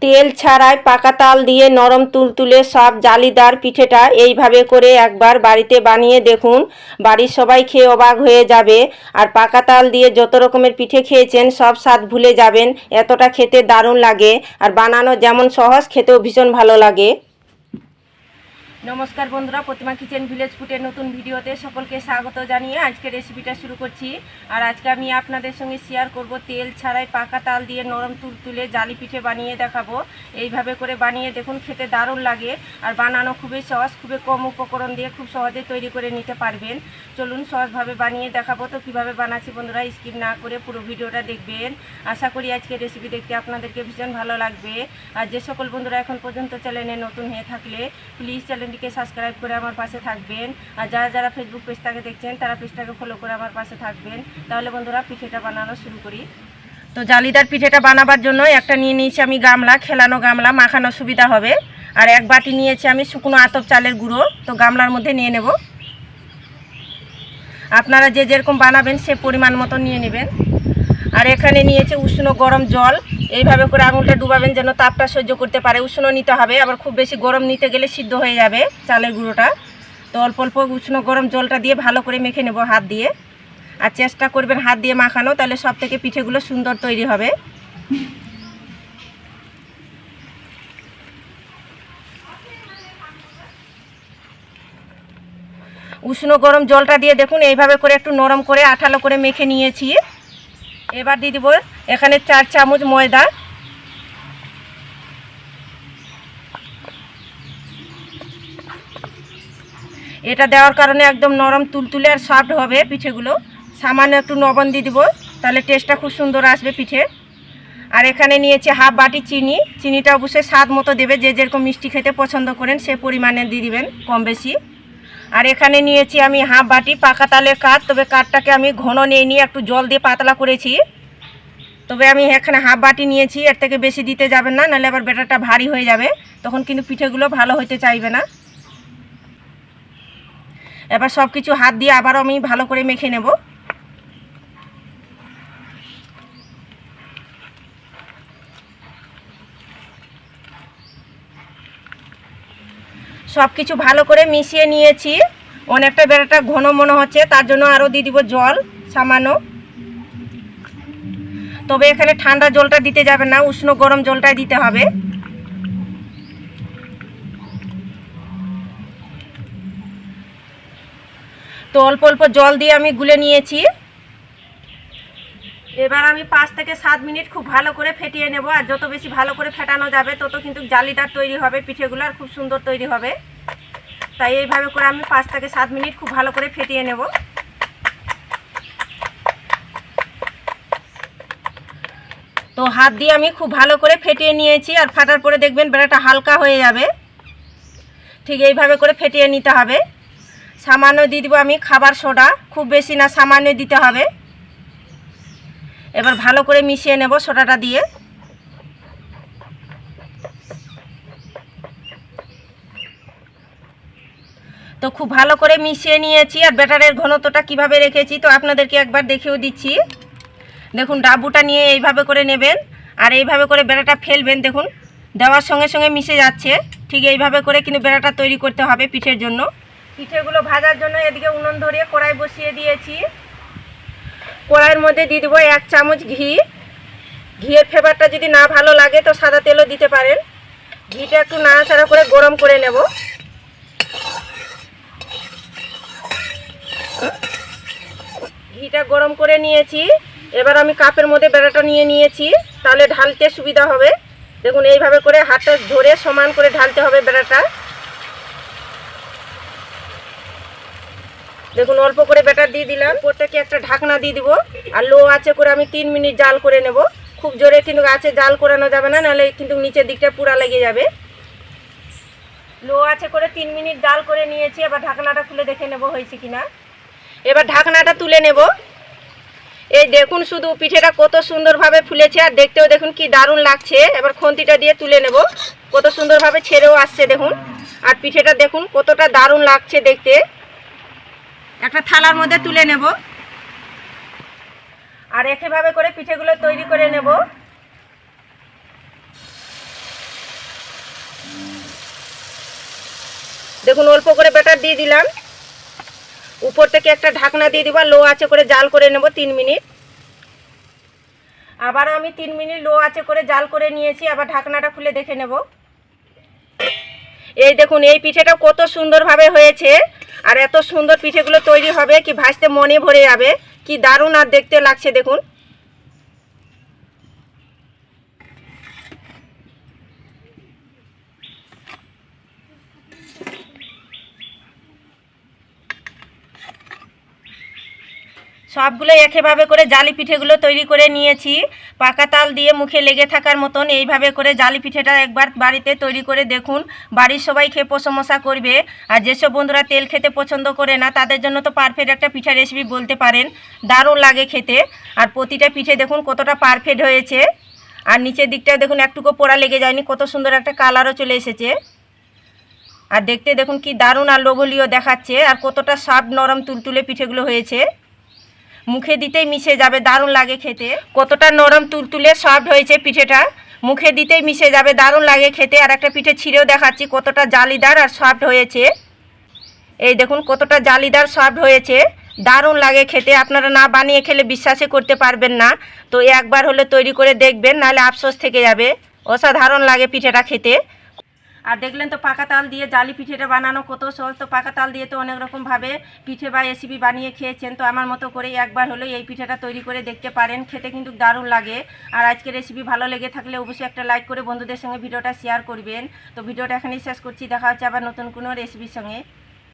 তেল ছাড়াই পাকা তাল দিয়ে নরম তুলতুলে সব জালিদার পিঠেটা এইভাবে করে একবার বাড়িতে বানিয়ে দেখুন। বাড়ির সবাই খেয়ে অবাক হয়ে যাবে। আর পাকা তাল দিয়ে যত রকমের পিঠে খেয়েছেন সব স্বাদ ভুলে যাবেন, এতটা খেতে দারুণ লাগে। আর বানানো যেমন সহজ, খেতেও ভীষণ ভালো লাগে। নমস্কার বন্ধুরা, প্রতিমা কিচেন ভিলেজ ফুডের নতুন ভিডিওতে সকলকে স্বাগত জানিয়ে আজকে রেসিপিটা শুরু করছি। আর আজকে আমি আপনাদের সঙ্গে শেয়ার করব তেল ছাড়াই পাকা তাল দিয়ে নরম তুলতুলে জালি পিঠে বানিয়ে দেখাবো। এইভাবে করে বানিয়ে দেখুন, খেতে দারুণ লাগে। আর বানানো খুবই সহজ, খুবই কম উপকরণ দিয়ে খুব সহজে তৈরি করে নিতে পারবেন। চলুন সহজভাবে বানিয়ে দেখাবো। তো কীভাবে বানাচ্ছি বন্ধুরা, স্কিপ না করে পুরো ভিডিওটা দেখবেন। আশা করি আজকে রেসিপি দেখতে আপনাদেরকে ভীষণ ভালো লাগবে। আর যে সকল বন্ধুরা এখন পর্যন্ত চ্যানেলে নতুন হয়ে থাকলে প্লিজ চ্যানেলটিকে সাবস্ক্রাইব করে আমার পাশে থাকবেন। আর যারা যারা ফেসবুক পেজটাকে দেখছেন তারা পেজটাকে ফলো করে আমার পাশে থাকবেন। তাহলে বন্ধুরা পিঠেটা বানানো শুরু করি। তো জালিদার পিঠেটা বানাবার জন্য একটা নিয়ে নিয়েছি আমি গামলা, খেলানো গামলা, মাখানো সুবিধা হবে। আর এক বাটি নিয়েছি আমি শুকনো আতপ চালের গুঁড়ো, তো গামলার মধ্যে নিয়ে নেব। আপনারা যে যেরকম বানাবেন সে পরিমাণ মতো নিয়ে নেবেন। আর এখানে নিয়েছে উষ্ণ গরম জল। এইভাবে করে আঙুলটা ডুবাবেন যেন তাপটা সহ্য করতে পারে। উষ্ণ নিতে হবে, আবার খুব বেশি গরম নিতে গেলে সিদ্ধ হয়ে যাবে চালের গুঁড়োটা। তো অল্প অল্প উষ্ণ গরম জলটা দিয়ে ভালো করে মেখে নেব হাত দিয়ে। আর চেষ্টা করবেন হাত দিয়ে মাখানো, তাহলে সব থেকে পিঠেগুলো সুন্দর তৈরি হবে। উষ্ণ গরম জলটা দিয়ে দেখুন এইভাবে করে একটু নরম করে আঠালো করে মেখে নিয়েছি। এবার দিয়ে দেবো এখানে 4 চামচ ময়দা। এটা দেওয়ার কারণে একদম নরম তুলতুলে আর সফট হবে পিঠেগুলো। সামান্য একটু লবণ দিয়ে দেবো, তাহলে টেস্টটা খুব সুন্দর আসবে পিঠে। আর এখানে নিয়েছি হাফ বাটি চিনি। চিনিটা অবশ্যই স্বাদ মতো দেবে, যে যেরকম মিষ্টি খেতে পছন্দ করেন সে পরিমাণে দিয়ে দিবেন, কম বেশি। আর এখানে নিয়েছি আমি হাফ বাটি পাকা তালের কাঠ। তবে কাঠটাকে আমি ঘন নিয়ে একটু জল দিয়ে পাতলা করেছি। তবে আমি এখানে হাফ বাটি নিয়েছি, এর থেকে বেশি দিতে যাবেন না, নাহলে আবার ব্যাটারটা ভারী হয়ে যাবে, তখন কিন্তু পিঠেগুলো ভালো হতে চাইবে না। এবার সব কিছু হাত দিয়ে আবারও আমি ভালো করে মেখে নেব। সব কিছু ভালো করে মিশিয়ে নিয়েছি। অনেকটা ব্যাটারটা ঘন মনে হচ্ছে, তার জন্য আরও দিয়ে দিব জল সামান্য। তবে এখানে ঠান্ডা জলটা দিতে যাবেন না, উষ্ণ গরম জলটাই দিতে হবে। তো অল্প অল্প জল দিয়ে আমি গুলে নিয়েছি। এবার আমি 5 থেকে 7 মিনিট খুব ভালো করে ফেটিয়ে নেব। আর যত বেশি ভালো করে ফেটানো যাবে তত কিন্তু জালিদার তৈরি হবে পিঠেগুলো, আর খুব সুন্দর তৈরি হবে। তাই এইভাবে করে আমি 5 থেকে 7 মিনিট খুব ভালো করে ফেটিয়ে নেব। তো হাত দিয়ে আমি খুব ভালো করে ফেটিয়ে নিয়েছি। আর ফাটার পরে দেখবেন ব্যাটারটা হালকা হয়ে যাবে। ঠিক এইভাবে করে ফেটিয়ে নিতে হবে। সামান্য দিয়ে দিব আমি খাবার সোডা, খুব বেশি না, সামান্য দিতে হবে। এবার ভালো করে মিশিয়ে নেব সোডাটা দিয়ে। তো খুব ভালো করে মিশিয়ে নিয়েছি। আর ব্যাটারের ঘনত্বটা কিভাবে রেখেছি তো আপনাদেরকে একবার দেখিয়েও দিচ্ছি। দেখুন ডাবুটা নিয়ে এইভাবে করে নেবেন, আর এইভাবে করে ব্যাটারটা ফেলবেন। দেখুন দেওয়ার সঙ্গে সঙ্গে মিশে যাচ্ছে। ঠিক এইভাবে করে কিন্তু ব্যাটারটা তৈরি করতে হবে পিঠের জন্য। পিঠেগুলো ভাজার জন্য এদিকে উনুন ধরিয়ে কড়াই বসিয়ে দিয়েছি। কড়াইয়ের মধ্যে দিয়ে দেবো 1 চামচ ঘি। ঘিয়ের ফ্লেভারটা যদি না ভালো লাগে তো সাদা তেলও দিতে পারেন। ঘিটা একটু নাড়াচাড়া করে গরম করে নেব। ঘিটা গরম করে নিয়েছি। এবার আমি কাপের মধ্যে ব্যাটারটা নিয়ে নিয়েছি, তাহলে ঢালতে সুবিধা হবে। দেখুন এইভাবে করে হাতটা ধরে সমান করে ঢালতে হবে ব্যাটারটা। দেখুন অল্প করে ব্যাটার দিয়ে দিলাম। প্রত্যেকে একটা ঢাকনা দিয়ে দিব। আর লো আঁচে করে আমি 3 মিনিট জাল করে নেব। খুব জোরে কিন্তু আঁচে জাল করানো যাবে না, নাহলে কিন্তু নিচের দিকটা পুরা লেগে যাবে। লো আঁচে করে 3 মিনিট জাল করে নিয়েছি। এবার ঢাকনাটা খুলে দেখে নেব হয়েছে কিনা। এবার ঢাকনাটা তুলে নেব। এই দেখুন শুধু পিঠেটা কত সুন্দরভাবে ফুলেছে, আর দেখতেও দেখুন কি দারুণ লাগছে। এবার খুন্তিটা দিয়ে তুলে নেব। কত সুন্দরভাবে ছেড়েও আসছে দেখুন। আর পিঠেটা দেখুন কতটা দারুণ লাগছে দেখতে। একটা থালার মধ্যে তুলে নেব। আর একইভাবে করে পিঠেগুলো তৈরি করে নেব। দেখুন অল্প করে ব্যাটার দিয়ে দিলাম, উপর থেকে একটা ঢাকনা দিয়ে দিব, লো আঁচে করে জাল করে নেব 3 মিনিট। আবারও আমি 3 মিনিট লো আঁচে করে জাল করে নিয়েছি, আবার ঢাকনাটা খুলে দেখে নেব। এই দেখুন এই পিঠেটা কত সুন্দরভাবে হয়েছে, আর এত সুন্দর পিঠেগুলো তৈরি হবে কি ভাজতে মনে ভরে যাবে, কি দারুণ আর দেখতে লাগছে দেখুন। সবগুলো একইভাবে করে জালি পিঠেগুলো তৈরি করে নিয়েছি। পাকা তাল দিয়ে মুখে লেগে থাকার মতন এইভাবে করে জালি পিঠেটা একবার বাড়িতে তৈরি করে দেখুন, বাড়ির সবাই খেয়ে প্রশংসা করবে। আর যেসব বন্ধুরা তেল খেতে পছন্দ করে না তাদের জন্য তো পারফেক্ট একটা পিঠা রেসিপি বলতে পারেন, দারুণ লাগে খেতে। আর প্রতিটা পিঠে দেখুন কতটা পারফেক্ট হয়েছে, আর নিচের দিকটা দেখুন একটুকু পোড়া লেগে যায়নি, কত সুন্দর একটা কালারও চলে এসেছে। আর দেখতে দেখুন কি দারুণ আর লোভনীয় দেখাচ্ছে, আর কতটা সফট নরম তুলতুলে পিঠেগুলো হয়েছে, মুখে দিতেই মিশে যাবে, দারুণ লাগে খেতে। কতটা নরম তুলতুলে সফট হয়েছে পিঠেটা, মুখে দিতেই মিশে যাবে, দারুণ লাগে খেতে। আর একটা পিঠে ছিঁড়েও দেখাচ্ছি কতটা জালিদার আর সফট হয়েছে। এই দেখুন কতটা জালিদার সফট হয়েছে, দারুণ লাগে খেতে। আপনারা না বানিয়ে খেলে বিশ্বাসই করতে পারবেন না, তো একবার হলে তৈরি করে দেখবেন, নাহলে আফসোস থেকে যাবে। অসাধারণ লাগে পিঠেটা খেতে। আর দেখলেন তো পাকা তাল দিয়ে জালি পিঠেটা বানানো কত সহজ। তো পাকা তাল দিয়ে তো অনেক রকমভাবে পিঠে বা রেসিপি বানিয়ে খেয়েছেন, তো আমার মতো করে একবার হলো এই পিঠেটা তৈরি করে দেখতে পারেন, খেতে কিন্তু দারুণ লাগে। আর আজকের রেসিপি ভালো লেগে থাকলে অবশ্যই একটা লাইক করে বন্ধুদের সঙ্গে ভিডিওটা শেয়ার করবেন। তো ভিডিওটা এখানেই শেষ করছি, দেখা হচ্ছে আবার নতুন কোনো রেসিপির সঙ্গে।